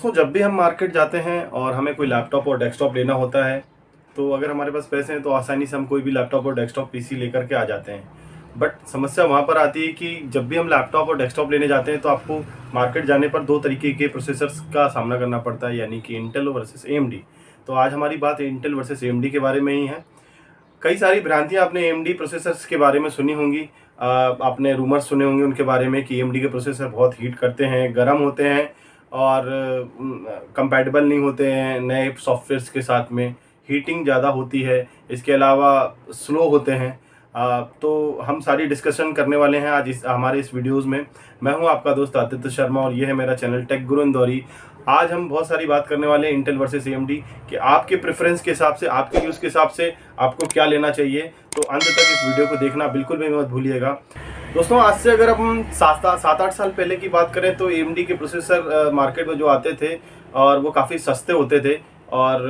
दोस्तों, जब भी हम मार्केट जाते हैं और हमें कोई लैपटॉप और डेस्कटॉप लेना होता है, तो अगर हमारे पास पैसे हैं तो आसानी से हम कोई भी लैपटॉप और डेस्कटॉप पीसी लेकर के आ जाते हैं। बट समस्या वहाँ पर आती है कि जब भी हम लैपटॉप और डेस्कटॉप लेने जाते हैं तो आपको मार्केट जाने पर दो तरीके के प्रोसेसर्स का सामना करना पड़ता है, यानी कि इंटेल वर्सेस एएमडी। तो आज हमारी बात इंटेल वर्सेस एएमडी के बारे में ही है। कई सारी भ्रांतियाँ आपने एएमडी प्रोसेसर्स के बारे में सुनी होंगी। आपने रूमर्स सुने होंगे उनके बारे में कि एएमडी के प्रोसेसर बहुत हीट करते हैं, गर्म होते हैं और कंपैटिबल नहीं होते हैं नए सॉफ्टवेयर्स के साथ में, हीटिंग ज़्यादा होती है, इसके अलावा स्लो होते हैं। तो हम सारी डिस्कशन करने वाले हैं आज हमारे इस वीडियोज़ में। मैं हूं आपका दोस्त आदित्य शर्मा और ये है मेरा चैनल टेक गुरु इंदौरी। आज हम बहुत सारी बात करने वाले हैं इंटेल वर्सेस एएमडी कि आपके प्रेफरेंस के हिसाब से, आपके यूज़ के हिसाब से आपको क्या लेना चाहिए। तो अंत तक इस वीडियो को देखना बिल्कुल भी मत भूलिएगा। दोस्तों, आज से अगर हम 7-8 साल पहले की बात करें तो एएमडी के प्रोसेसर मार्केट में जो आते थे और वो काफ़ी सस्ते होते थे और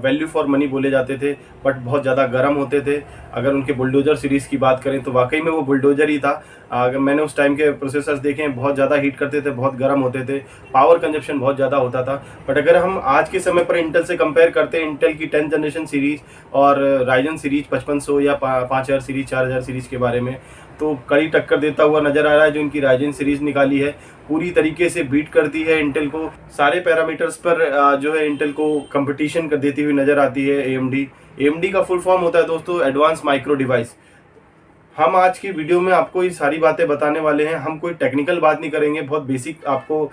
वैल्यू फॉर मनी बोले जाते थे, बट बहुत ज़्यादा गर्म होते थे। अगर उनके बुलडोज़र सीरीज़ की बात करें तो वाकई में वो बुलडोज़र ही था। अगर मैंने उस टाइम के प्रोसेसर्स देखे हैं, बहुत ज़्यादा हीट करते थे, बहुत गर्म होते थे, पावर कंजप्शन बहुत ज़्यादा होता था। बट अगर हम आज के समय पर इंटेल से कंपेयर करते हैं, इंटेल की 10th जनरेशन सीरीज़ और राइजन सीरीज 5500 या 5000 सीरीज 4000 सीरीज़ के बारे में, तो कड़ी टक्कर देता हुआ नज़र आ रहा है। जो इनकी राइजन सीरीज़ निकाली है पूरी तरीके से बीट करती है इंटेल को, सारे पैरामीटर्स पर जो है इंटेल को कंपटीशन कर देती हुई नज़र आती है एएमडी। एएमडी का फुल फॉर्म होता है दोस्तों एडवांस माइक्रो डिवाइस। हम आज की वीडियो में आपको ये सारी बातें बताने वाले हैं। हम कोई टेक्निकल बात नहीं करेंगे, बहुत बेसिक आपको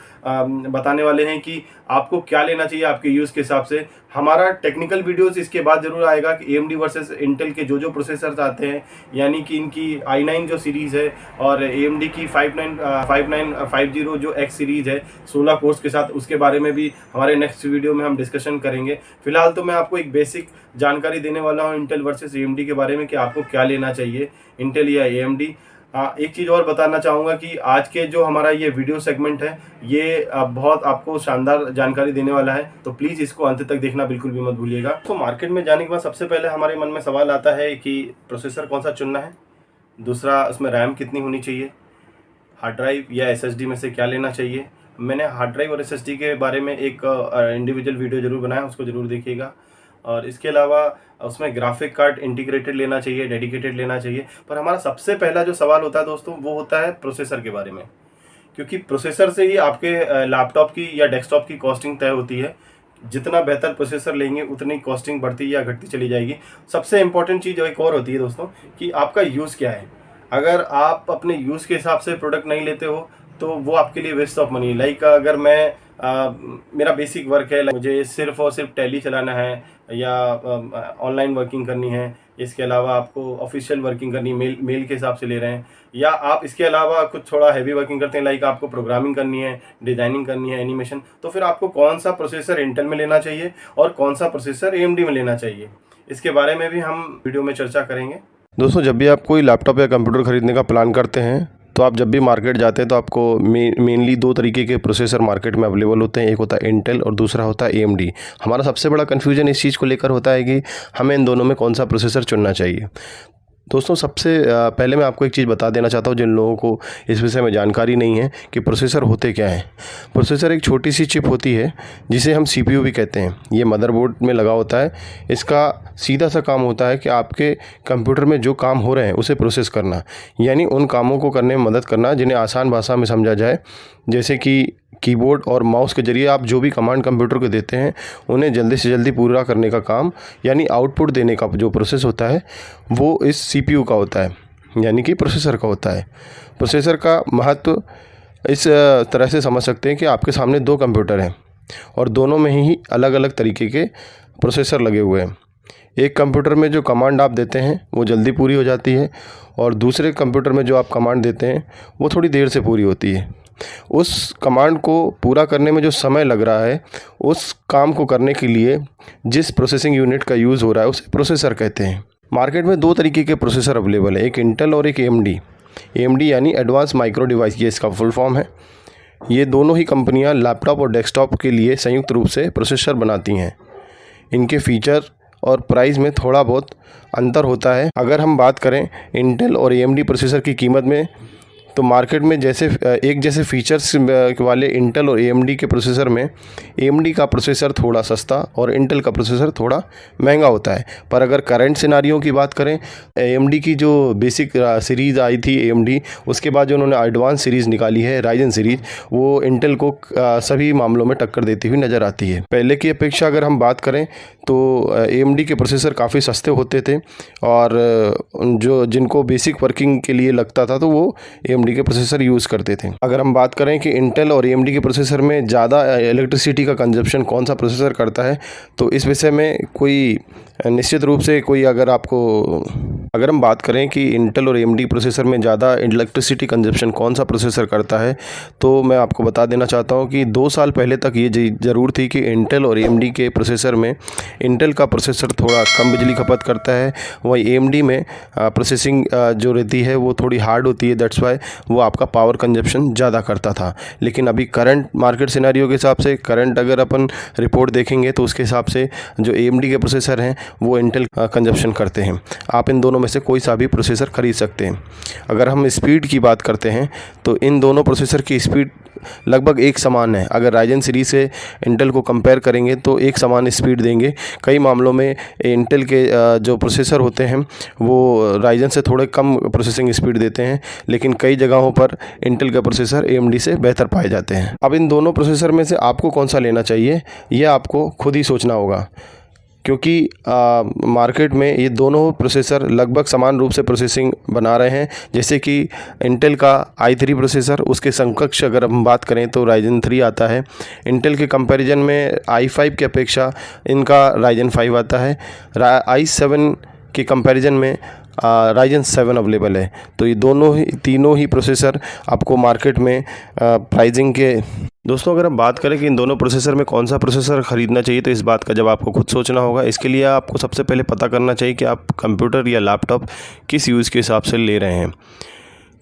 बताने वाले हैं कि आपको क्या लेना चाहिए आपके यूज़ के हिसाब से। हमारा टेक्निकल वीडियोस इसके बाद जरूर आएगा कि एएमडी वर्सेस इंटेल के जो प्रोसेसर्स आते हैं, यानी कि इनकी i9 जो सीरीज़ है और एएमडी की 5950 जो एक्स सीरीज़ है 16 कोर्स के साथ, उसके बारे में भी हमारे नेक्स्ट वीडियो में हम डिस्कशन करेंगे। फिलहाल तो मैं आपको एक बेसिक जानकारी देने वाला हूँ इंटेल वर्सेस एएमडी के बारे में कि आपको क्या लेना चाहिए, इंटेल या एएमडी। एक चीज़ और बताना चाहूँगा कि आज के जो हमारा ये वीडियो सेगमेंट है ये बहुत आपको शानदार जानकारी देने वाला है, तो प्लीज़ इसको अंत तक देखना बिल्कुल भी मत भूलिएगा। तो मार्केट में जाने के बाद सबसे पहले हमारे मन में सवाल आता है कि प्रोसेसर कौन सा चुनना है, दूसरा उसमें रैम कितनी होनी चाहिए, हार्ड ड्राइव या एसएसडी में से क्या लेना चाहिए। मैंने हार्ड ड्राइव और एसएसडी के बारे में एक इंडिविजुअल वीडियो ज़रूर बनाया, उसको ज़रूर देखिएगा। और इसके अलावा उसमें ग्राफिक कार्ड इंटीग्रेटेड लेना चाहिए, डेडिकेटेड लेना चाहिए। पर हमारा सबसे पहला जो सवाल होता है दोस्तों वो होता है प्रोसेसर के बारे में, क्योंकि प्रोसेसर से ही आपके लैपटॉप की या डेस्कटॉप की कॉस्टिंग तय होती है। जितना बेहतर प्रोसेसर लेंगे उतनी कॉस्टिंग बढ़ती या घटती चली जाएगी। सबसे इंपॉर्टेंट चीज़ एक और होती है दोस्तों कि आपका यूज़ क्या है। अगर आप अपने यूज़ के हिसाब से प्रोडक्ट नहीं लेते हो तो वो आपके लिए वेस्ट ऑफ मनी। लाइक अगर मैं मेरा बेसिक वर्क है, मुझे सिर्फ और सिर्फ टैली चलाना है या ऑनलाइन वर्किंग करनी है, इसके अलावा आपको ऑफिशियल वर्किंग करनी है, मेल के हिसाब से ले रहे हैं, या आप इसके अलावा कुछ थोड़ा हैवी वर्किंग करते हैं, लाइक आपको प्रोग्रामिंग करनी है, डिज़ाइनिंग करनी है, एनिमेशन, तो फिर आपको कौन सा प्रोसेसर इंटेल में लेना चाहिए और कौन सा प्रोसेसर एएमडी में लेना चाहिए, इसके बारे में भी हम वीडियो में चर्चा करेंगे। दोस्तों, जब भी आप कोई लैपटॉप या कंप्यूटर ख़रीदने का प्लान करते हैं तो आप जब भी मार्केट जाते हैं तो आपको मेनली दो तरीके के प्रोसेसर मार्केट में अवेलेबल होते हैं। एक होता है इंटेल और दूसरा होता है एएमडी। हमारा सबसे बड़ा कन्फ्यूजन इस चीज़ को लेकर होता है कि हमें इन दोनों में कौन सा प्रोसेसर चुनना चाहिए। दोस्तों, सबसे पहले मैं आपको एक चीज़ बता देना चाहता हूँ जिन लोगों को इस विषय में जानकारी नहीं है कि प्रोसेसर होते क्या हैं। प्रोसेसर एक छोटी सी चिप होती है जिसे हम सीपीयू भी कहते हैं। ये मदरबोर्ड में लगा होता है। इसका सीधा सा काम होता है कि आपके कंप्यूटर में जो काम हो रहे हैं उसे प्रोसेस करना, यानी उन कामों को करने में मदद करना जिन्हें आसान भाषा में समझा जाए, जैसे कि कीबोर्ड और माउस के जरिए आप जो भी कमांड कंप्यूटर को देते हैं उन्हें जल्दी से जल्दी पूरा करने का काम, यानी आउटपुट देने का जो प्रोसेस होता है वो इस सीपीयू का होता है, यानी कि प्रोसेसर का होता है। प्रोसेसर का महत्व इस तरह से समझ सकते हैं कि आपके सामने दो कंप्यूटर हैं और दोनों में ही अलग अलग तरीके के प्रोसेसर लगे हुए हैं। एक कंप्यूटर में जो कमांड आप देते हैं वो जल्दी पूरी हो जाती है और दूसरे कंप्यूटर में जो आप कमांड देते हैं वो थोड़ी देर से पूरी होती है। उस कमांड को पूरा करने में जो समय लग रहा है, उस काम को करने के लिए जिस प्रोसेसिंग यूनिट का यूज़ हो रहा है उसे प्रोसेसर कहते हैं। मार्केट में दो तरीके के प्रोसेसर अवेलेबल है, एक इंटेल और एक एएमडी। एएमडी यानी एडवांस माइक्रो डिवाइस, ये इसका फुल फॉर्म है। ये दोनों ही कंपनियां लैपटॉप और डेस्कटॉप के लिए संयुक्त रूप से प्रोसेसर बनाती हैं। इनके फीचर और प्राइस में थोड़ा बहुत अंतर होता है। अगर हम बात करें इंटेल और एएमडी प्रोसेसर की कीमत में, तो मार्केट में एक जैसे फीचर्स वाले इंटेल और AMD के प्रोसेसर में AMD का प्रोसेसर थोड़ा सस्ता और इंटेल का प्रोसेसर थोड़ा महंगा होता है। पर अगर करंट सिनारियो की बात करें, AMD की जो बेसिक सीरीज़ आई थी AMD, उसके बाद जो उन्होंने एडवांस सीरीज़ निकाली है राइजन सीरीज़, वो इंटेल को सभी मामलों में टक्कर देती हुई नज़र आती है। पहले की अपेक्षा अगर हम बात करें तो AMD के प्रोसेसर काफ़ी सस्ते होते थे और जिनको बेसिक वर्किंग के लिए लगता था तो वो AMD के प्रोसेसर यूज़ करते थे। अगर हम बात करें कि इंटेल और AMD के प्रोसेसर में ज़्यादा इलेक्ट्रिसिटी का कंजप्शन कौन सा प्रोसेसर करता है, तो इस विषय में कोई निश्चित रूप से कोई अगर हम बात करें कि इंटेल और AMD प्रोसेसर में ज़्यादा इलेक्ट्रिसिटी कंजप्शन कौन सा प्रोसेसर करता है, तो मैं आपको बता देना चाहता हूं कि 2 साल पहले तक ये ज़रूर थी कि इंटेल और AMD के प्रोसेसर में इंटेल का प्रोसेसर थोड़ा कम बिजली खपत करता है, वहीं AMD में प्रोसेसिंग जो रहती है वो थोड़ी हार्ड होती है, दैट्स वाई वो आपका पावर कंजप्शन ज़्यादा करता था। लेकिन अभी करंट मार्केट सिनेरियो के हिसाब से, करंट अगर अपन रिपोर्ट देखेंगे तो उसके हिसाब से जो AMD के प्रोसेसर हैं वो इंटेल कंजप्शन करते हैं। आप इन दोनों में से कोई सा भी प्रोसेसर खरीद सकते हैं। अगर हम स्पीड की बात करते हैं तो इन दोनों प्रोसेसर की स्पीड लगभग एक समान है। अगर राइजन सीरीज से इंटेल को कंपेयर करेंगे तो एक समान स्पीड देंगे। कई मामलों में इंटेल के जो प्रोसेसर होते हैं वो राइजन से थोड़े कम प्रोसेसिंग स्पीड देते हैं, लेकिन कई जगहों पर इंटेल का प्रोसेसर AMD से बेहतर पाए जाते हैं। अब इन दोनों प्रोसेसर में से आपको कौन सा लेना चाहिए, यह आपको खुद ही सोचना होगा, क्योंकि मार्केट में ये दोनों प्रोसेसर लगभग समान रूप से प्रोसेसिंग बना रहे हैं। जैसे कि इंटेल का i3 प्रोसेसर, उसके समकक्ष अगर हम बात करें तो राइजन 3 आता है। इंटेल के कंपैरिजन में i5 की अपेक्षा इनका राइजन 5 आता है। i7 के कंपैरिजन में राइजन 7 अवेलेबल है। तो ये तीनों ही प्रोसेसर आपको मार्केट में प्राइसिंग के दोस्तों, अगर हम बात करें कि इन दोनों प्रोसेसर में कौन सा प्रोसेसर ख़रीदना चाहिए, तो इस बात का जब आपको खुद सोचना होगा। इसके लिए आपको सबसे पहले पता करना चाहिए कि आप कंप्यूटर या लैपटॉप किस यूज़ के हिसाब से ले रहे हैं।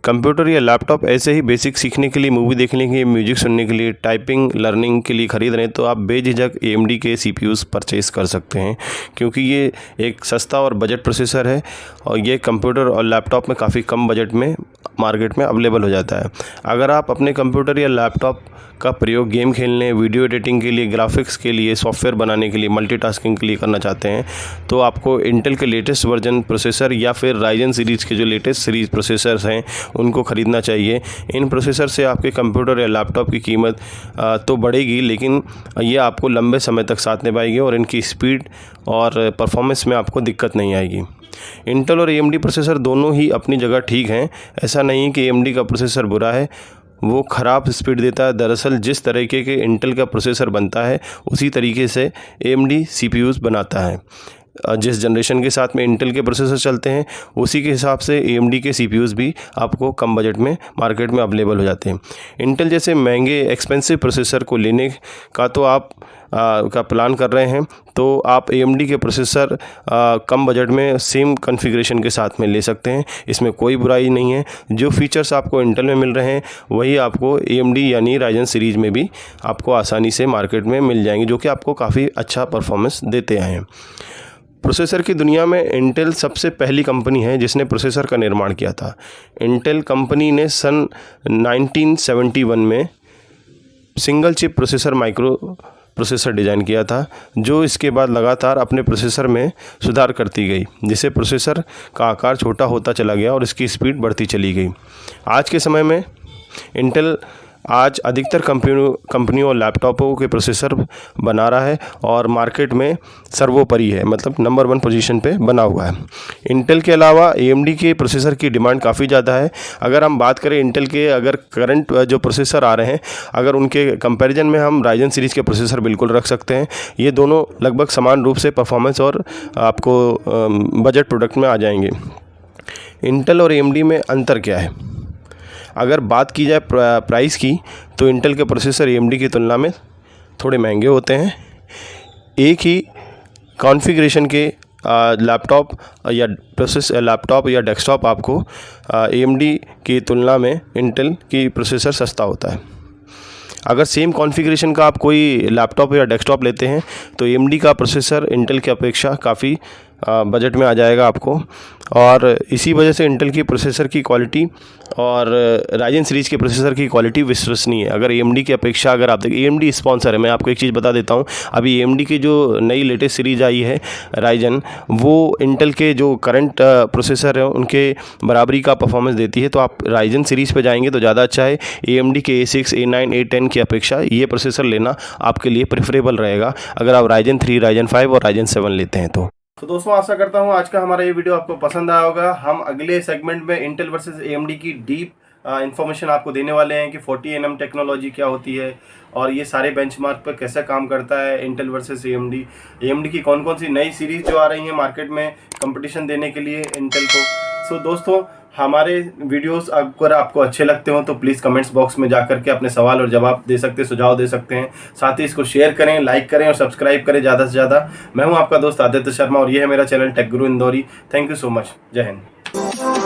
कंप्यूटर या लैपटॉप ऐसे ही बेसिक सीखने के लिए, मूवी देखने के लिए, म्यूजिक सुनने के लिए, टाइपिंग लर्निंग के लिए ख़रीद रहे हैं, तो आप बेझिझक AMD के CPUs परचेज़ कर सकते हैं, क्योंकि ये एक सस्ता और बजट प्रोसेसर है और ये कंप्यूटर और लैपटॉप में काफ़ी कम बजट में मार्केट में अवेलेबल हो जाता है। अगर आप अपने कंप्यूटर या लैपटॉप का प्रयोग गेम खेलने, वीडियो एडिटिंग के लिए, ग्राफिक्स के लिए, सॉफ्टवेयर बनाने के लिए, मल्टीटास्किंग के लिए करना चाहते हैं, तो आपको इंटेल के लेटेस्ट वर्जन प्रोसेसर या फिर राइजन सीरीज़ के जो लेटेस्ट सीरीज़ प्रोसेसर्स हैं उनको ख़रीदना चाहिए। इन प्रोसेसर से आपके कंप्यूटर या लैपटॉप की कीमत तो बढ़ेगी, लेकिन ये आपको लंबे समय तक साथ निभाएगी और इनकी स्पीड और परफॉर्मेंस में आपको दिक्कत नहीं आएगी। इंटेल और AMD प्रोसेसर दोनों ही अपनी जगह ठीक हैं। ऐसा नहीं कि AMD का प्रोसेसर बुरा है, वो ख़राब स्पीड देता है। दरअसल जिस तरीके के इंटेल का प्रोसेसर बनता है उसी तरीके से AMD CPUs बनाता है। जिस जनरेशन के साथ में इंटेल के प्रोसेसर चलते हैं उसी के हिसाब से AMD के CPUs भी आपको कम बजट में मार्केट में अवेलेबल हो जाते हैं। इंटेल जैसे महंगे एक्सपेंसिव प्रोसेसर को लेने का तो आप का प्लान कर रहे हैं, तो आप AMD के प्रोसेसर कम बजट में सेम कॉन्फ़िगरेशन के साथ में ले सकते हैं। इसमें कोई बुराई नहीं है। जो फीचर्स आपको इंटेल में मिल रहे हैं वही आपको AMD यानी राइजन सीरीज़ में भी आपको आसानी से मार्केट में मिल जाएंगे, जो कि आपको काफ़ी अच्छा परफॉर्मेंस देते हैं। प्रोसेसर की दुनिया में इंटेल सबसे पहली कंपनी है जिसने प्रोसेसर का निर्माण किया था। इंटेल कंपनी ने सन 1971 में single chip processor micro processor design किया था, जो इसके बाद लगातार अपने प्रोसेसर में सुधार करती गई, जिससे प्रोसेसर का आकार छोटा होता चला गया और इसकी स्पीड बढ़ती चली गई। आज के समय में इंटेल आज अधिकतर कंपनियों और लैपटॉपों के प्रोसेसर बना रहा है और मार्केट में सर्वोपरि है, मतलब नंबर 1 पोजीशन पे बना हुआ है। इंटेल के अलावा AMD के प्रोसेसर की डिमांड काफ़ी ज़्यादा है। अगर हम बात करें इंटेल के अगर करंट जो प्रोसेसर आ रहे हैं, अगर उनके कंपैरिजन में हम राइजन सीरीज़ के प्रोसेसर बिल्कुल रख सकते हैं। ये दोनों लगभग समान रूप से परफॉर्मेंस और आपको बजट प्रोडक्ट में आ जाएंगे। इंटेल और AMD में अंतर क्या है? अगर बात की जाए प्राइस की, तो इंटेल के प्रोसेसर AMD की तुलना में थोड़े महंगे होते हैं। एक ही कॉन्फ़िगरेशन के लैपटॉप या डेस्कटॉप आपको AMD की तुलना में इंटेल की प्रोसेसर सस्ता होता है। अगर सेम कॉन्फ़िगरेशन का आप कोई लैपटॉप या डेस्कटॉप लेते हैं तो AMD का प्रोसेसर इंटेल की अपेक्षा काफ़ी बजट में आ जाएगा आपको। और इसी वजह से इंटेल की प्रोसेसर की क्वालिटी और राइजन सीरीज़ के प्रोसेसर की क्वालिटी विश्वसनीय है। अगर AMD की अपेक्षा अगर आप देखें, AMD स्पॉन्सर है। मैं आपको एक चीज़ बता देता हूँ, अभी AMD की जो नई लेटेस्ट सीरीज़ आई है राइजन, वो इंटेल के जो करंट प्रोसेसर हैं उनके बराबरी का परफॉर्मेंस देती है। तो आप राइजन सीरीज़ पे जाएंगे तो ज़्यादा अच्छा है। AMD के A6, A9, A10 की अपेक्षा ये प्रोसेसर लेना आपके लिए प्रेफरेबल रहेगा अगर आप राइजन 3, राइजन 5 और राइजन 7 लेते हैं तो दोस्तों आशा करता हूँ आज का हमारा ये वीडियो आपको पसंद आया होगा। हम अगले सेगमेंट में इंटेल वर्सेस AMD की डीप इन्फॉर्मेशन आपको देने वाले हैं कि 40nm टेक्नोलॉजी क्या होती है और ये सारे बेंचमार्क पर कैसे काम करता है इंटेल वर्सेस AMD की कौन कौन सी नई सीरीज जो आ रही हैं मार्केट में कंपटीशन देने के लिए इंटेल को। सो दोस्तों हमारे वीडियोस अगर आपको अच्छे लगते हो तो प्लीज़ कमेंट्स बॉक्स में जाकर के अपने सवाल और जवाब दे सकते हैं, सुझाव दे सकते हैं। साथ ही इसको शेयर करें, लाइक करें और सब्सक्राइब करें ज़्यादा से ज़्यादा। मैं हूं आपका दोस्त आदित्य शर्मा और ये है मेरा channel take Guru Indori. Thank you so much. जय हिंद।